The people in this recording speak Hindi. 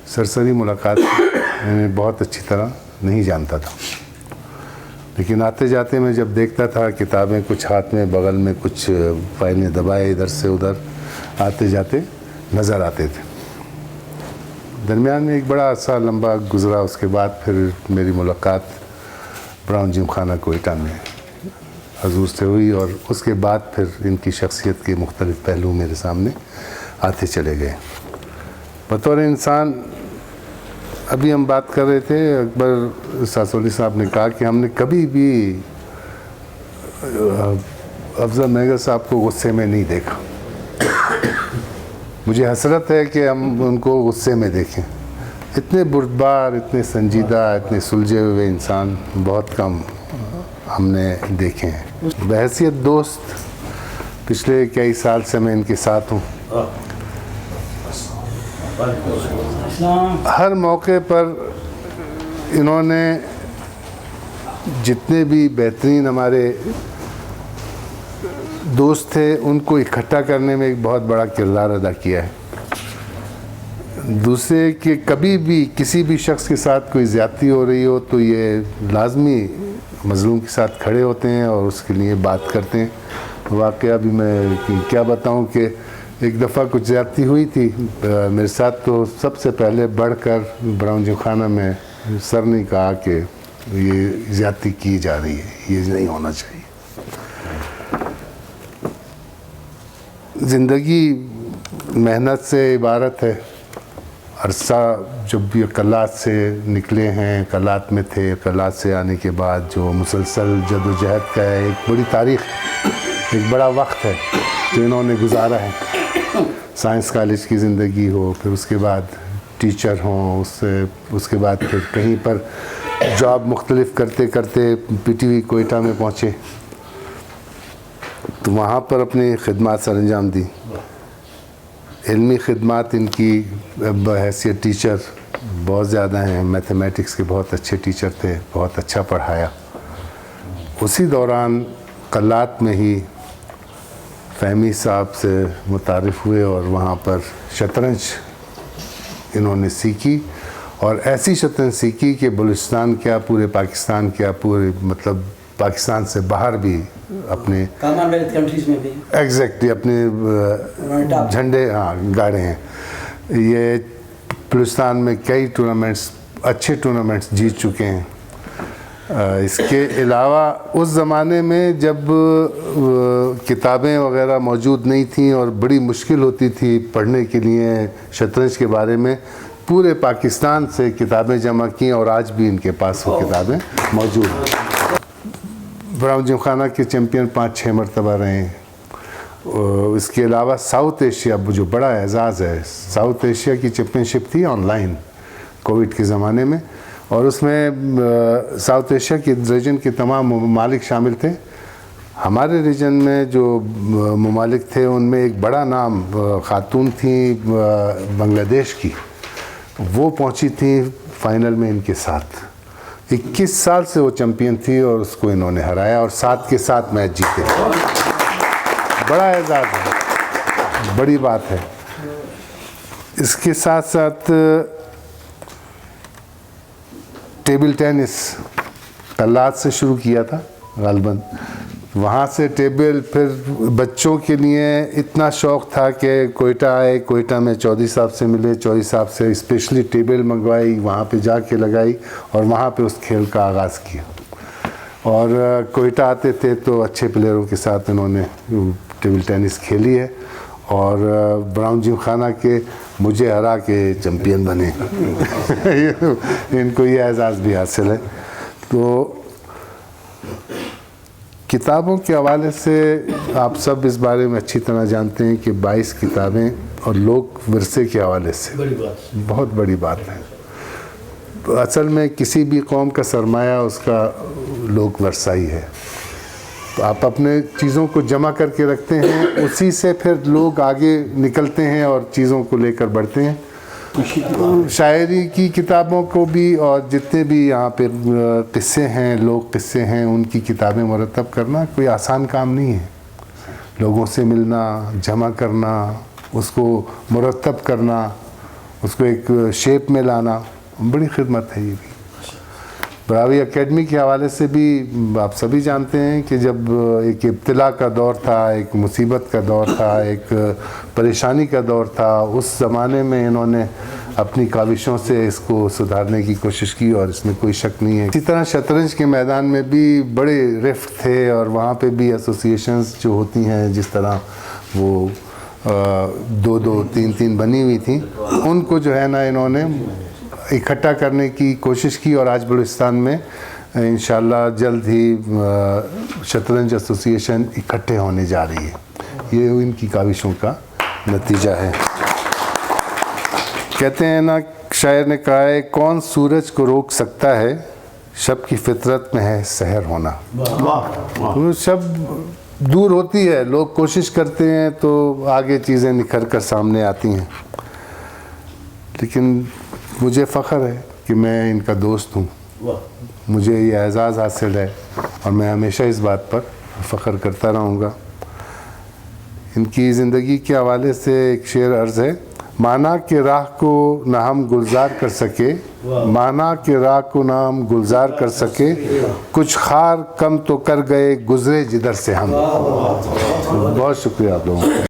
सरसरी मुलाकात मैं बहुत अच्छी तरह नहीं जानता था, लेकिन आते जाते मैं जब देखता था किताबें कुछ हाथ में, बगल में कुछ फाइलें दबाए इधर से उधर आते जाते नज़र आते थे। दरमियान में एक बड़ा अरसा लंबा गुज़रा, उसके बाद फिर मेरी मुलाकात ब्राउन जिमखाना कोयटा में हजूर से हुई और उसके बाद फिर इनकी शख्सियत के मुख्तलिफ़ पहलू मेरे सामने आते चले गए। बतौर इंसान, अभी हम बात कर रहे थे, अकबर सासोली साहब ने कहा कि हमने कभी भी अफजल महंगर साहब को गुस्से में नहीं देखा। मुझे हसरत है कि हम उनको गुस्से में देखें। इतने बुर्दबार, इतने संजीदा, इतने सुलझे हुए इंसान बहुत कम हमने देखे हैं। बहैसियत दोस्त पिछले कई साल से मैं इनके साथ हूँ। हर मौके पर इन्होंने जितने भी बेहतरीन हमारे दोस्त थे उनको इकट्ठा करने में एक बहुत बड़ा किरदार अदा किया है। दूसरे के कभी भी किसी भी शख्स के साथ कोई ज़्यादती हो रही हो तो ये लाजमी मज़लूम के साथ खड़े होते हैं और उसके लिए बात करते हैं। वाक़या भी मैं क्या बताऊं कि एक दफ़ा कुछ ज़्यादती हुई थी मेरे साथ, तो सबसे पहले बढ़कर ब्राउन जिमखाना में सर ने कहा कि ये ज़्यादती की जा रही है, ये नहीं होना चाहिए। ज़िंदगी मेहनत से इबारत है। अरसा जब भी अकलात से निकले हैं, अकलात में थे, अकलात से आने के बाद जो मुसलसल जदोजहद का है, एक बड़ी तारीख़, एक बड़ा वक्त है जो इन्होंने गुजारा है। साइंस कॉलेज की ज़िंदगी हो, फिर उसके बाद टीचर हों, उसके बाद फिर कहीं पर जॉब मुख्तलिफ करते करते पीटीवी कोयटा में पहुँचे, तो वहाँ पर अपनी खिदमत सर अंजाम दी। इल्मी खिदमत इनकी बहैसियत टीचर बहुत ज़्यादा हैं। मैथमेटिक्स के बहुत अच्छे टीचर थे, बहुत अच्छा पढ़ाया। उसी दौरान कलात में ही फ़हमी साहब से मुतारिफ़ हुए और वहाँ पर शतरंज इन्होंने सीखी, और ऐसी शतरंज सीखी कि बलूचिस्तान क्या, पूरे पाकिस्तान क्या, पूरे मतलब पाकिस्तान से बाहर भी अपने कॉमनवेल्थ कंट्रीज़ में भी एग्जैक्टली अपने झंडे गाड़े हैं। ये बलूचिस्तान में कई टूर्नामेंट्स, अच्छे टूर्नामेंट्स जीत चुके हैं। इसके अलावा उस ज़माने में जब किताबें वगैरह मौजूद नहीं थीं और बड़ी मुश्किल होती थी पढ़ने के लिए शतरंज के बारे में, पूरे पाकिस्तान से किताबें जमा की और आज भी इनके पास वो किताबें मौजूद हैं। ब्राउन जिमखाना के चैम्पियन 5-6 मरतबा रहे हैं। इसके अलावा साउथ एशिया, जो बड़ा एजाज़ है, साउथ एशिया की चैम्पियनशिप थी ऑनलाइन कोविड के ज़माने में, और उसमें साउथ एशिया के रीजन के तमाम ममालिक शामिल थे। हमारे रीजन में जो ममालिक थे उनमें एक बड़ा नाम ख़ातून थी बांग्लादेश की, वो पहुंची थी फाइनल में इनके साथ। 21 साल से वो चैम्पियन थी और उसको इन्होंने हराया और 7 के 7 मैच जीते। बड़ा एजाज़ है, बड़ी बात है। इसके साथ साथ टेबल टेनिस कलात से शुरू किया था गालबन, वहाँ से टेबल, फिर बच्चों के लिए इतना शौक़ था कि कोयटा आए, कोयटा में चौधरी साहब से मिले, चौधरी साहब से स्पेशली टेबल मंगवाई, वहाँ पे जाके लगाई और वहाँ पे उस खेल का आगाज़ किया। और कोयटा आते थे तो अच्छे प्लेयरों के साथ इन्होंने टेबल टेनिस खेली है और ब्राउन जिमखाना के मुझे हरा के चैम्पियन बने। इनको ये एजाज़ भी हासिल है। तो किताबों के हवाले से आप सब इस बारे में अच्छी तरह जानते हैं कि 22 किताबें और लोक विरसे के हवाले से बहुत बड़ी बात है। असल में किसी भी कौम का सरमाया उसका लोक विरसा ही है। तो आप अपने चीज़ों को जमा करके रखते हैं, उसी से फिर लोग आगे निकलते हैं और चीज़ों को लेकर बढ़ते हैं। शायरी की किताबों को भी और जितने भी यहाँ पे किस्से हैं, लोग किस्से हैं, उनकी किताबें मुरतब करना कोई आसान काम नहीं है। लोगों से मिलना, जमा करना, उसको मुरतब करना, उसको एक शेप में लाना, बड़ी खिदमत है ये भी। बरावी एकेडमी के हवाले से भी आप सभी जानते हैं कि जब एक इब्तिला का दौर था, एक मुसीबत का दौर था, एक परेशानी का दौर था, उस ज़माने में इन्होंने अपनी काविशों से इसको सुधारने की कोशिश की और इसमें कोई शक नहीं है। इसी तरह शतरंज के मैदान में भी बड़े रिफ्ट थे और वहाँ पे भी एसोसिएशंस जो होती हैं, जिस तरह वो 2-2, 3-3 बनी हुई थी, उनको जो है ना इन्होंने इकट्ठा करने की कोशिश की और आज बलूचिस्तान में इंशाल्लाह जल्द ही शतरंज एसोसिएशन इकट्ठे होने जा रही है। ये इनकी काविशों का नतीजा है। कहते हैं ना, शायर ने कहा है, कौन सूरज को रोक सकता है, शब की फितरत में है सहर होना। तो शब दूर होती है, लोग कोशिश करते हैं तो आगे चीज़ें निखर कर सामने आती हैं, लेकिन मुझे फ़ख्र है कि मैं इनका दोस्त हूँ, मुझे ये एज़ाज़ हासिल है और मैं हमेशा इस बात पर फ़ख्र करता रहूँगा। इनकी ज़िंदगी के हवाले से एक शेर अर्ज़ है, माना कि राह को ना हम गुलजार कर सके, माना कि राह को ना हम गुलजार कर सके, कुछ खार कम तो कर गए गुज़रे जिधर से हम। बहुत शुक्रिया आप लोगों का।